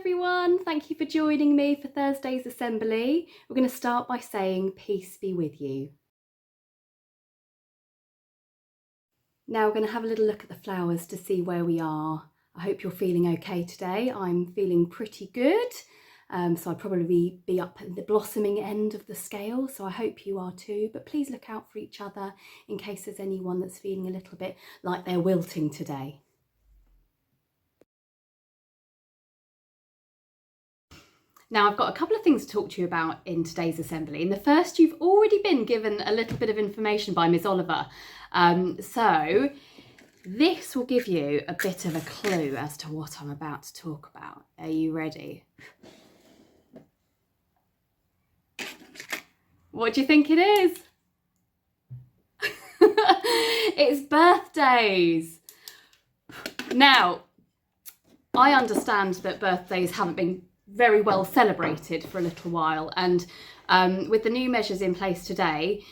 everyone, thank you for joining me for Thursday's assembly. We're going to start by saying peace be with you. Now we're going to have a little look at the flowers to see where we are. I hope you're feeling okay today. I'm feeling pretty good, so I'd probably be up at the blossoming end of the scale, so I hope you are too, but please look out for each other in case there's anyone that's feeling a little bit like they're wilting today. Now I've got a couple of things to talk to you about in today's assembly. And the first, you've already been given a little bit of information by Ms. Oliver. So this will give you a bit of a clue as to what I'm about to talk about. Are you ready? What do you think it is? It's birthdays. Now, I understand that birthdays haven't been very well celebrated for a little while, and with the new measures in place today,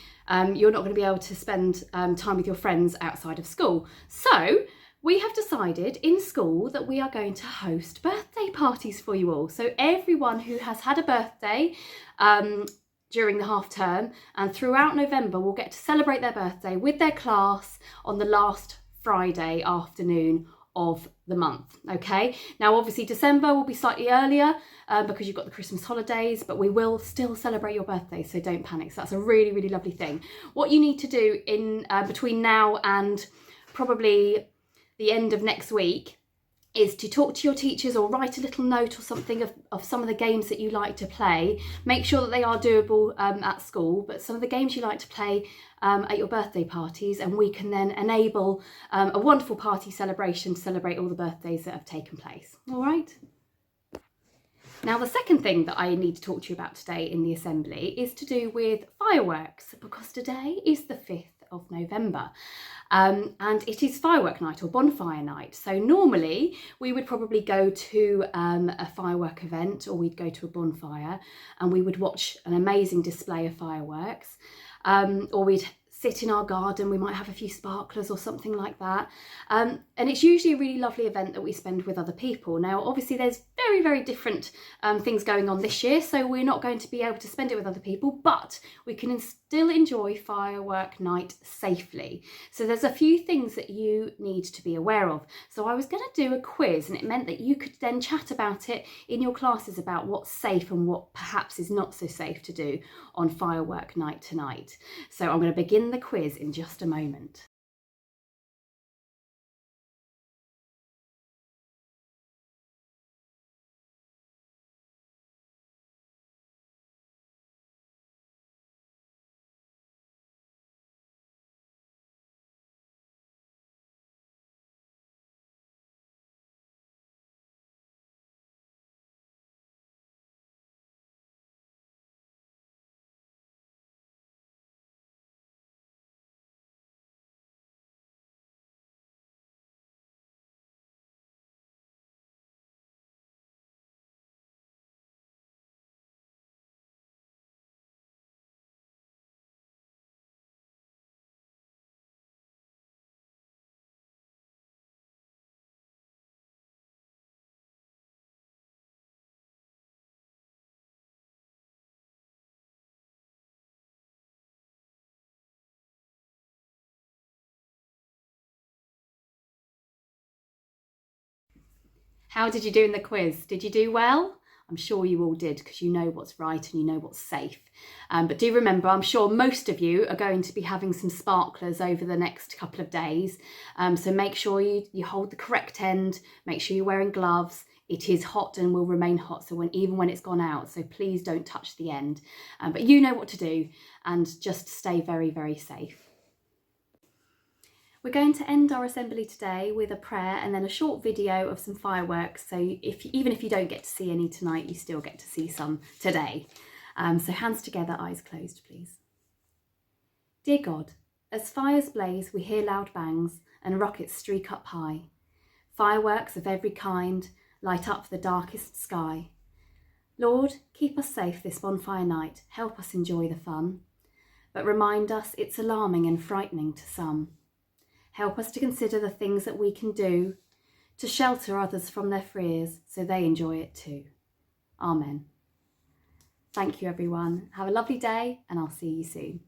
you're not going to be able to spend time with your friends outside of school. So we have decided in school that we are going to host birthday parties for you all. So everyone who has had a birthday during the half term and throughout November will get to celebrate their birthday with their class on the last Friday afternoon of the month. Okay, now obviously December will be slightly earlier because you've got the Christmas holidays, but we will still celebrate your birthday, so don't panic. So that's a really, really lovely thing. What you need to do in between now and probably the end of next week is to talk to your teachers or write a little note or something of some of the games that you like to play. Make sure that they are doable at school, but some of the games you like to play at your birthday parties, and we can then enable a wonderful party celebration to celebrate all the birthdays that have taken place. All right? Now, the second thing that I need to talk to you about today in the assembly is to do with fireworks, because today is the 5th of November. And it is firework night or bonfire night. So normally we would probably go to a firework event, or we'd go to a bonfire and we would watch an amazing display of fireworks, or we'd sit in our garden, we might have a few sparklers or something like that. And it's usually a really lovely event that we spend with other people. Now, obviously there's very, very different things going on this year, so we're not going to be able to spend it with other people, but we can still enjoy firework night safely. So there's a few things that you need to be aware of. So I was going to do a quiz, and it meant that you could then chat about it in your classes about what's safe and what perhaps is not so safe to do on firework night tonight. So I'm going to begin the quiz in just a moment. How did you do in the quiz? Did you do well? I'm sure you all did, because you know what's right and you know what's safe. But do remember, I'm sure most of you are going to be having some sparklers over the next couple of days. So make sure you hold the correct end, make sure you're wearing gloves. It is hot and will remain hot, so even when it's gone out, so please don't touch the end. But you know what to do, and just stay very, very safe. We're going to end our assembly today with a prayer and then a short video of some fireworks. So even if you don't get to see any tonight, you still get to see some today. So hands together, eyes closed, please. Dear God, as fires blaze, we hear loud bangs and rockets streak up high. Fireworks of every kind light up the darkest sky. Lord, keep us safe this bonfire night. Help us enjoy the fun. But remind us it's alarming and frightening to some. Help us to consider the things that we can do to shelter others from their fears so they enjoy it too. Amen. Thank you everyone. Have a lovely day and I'll see you soon.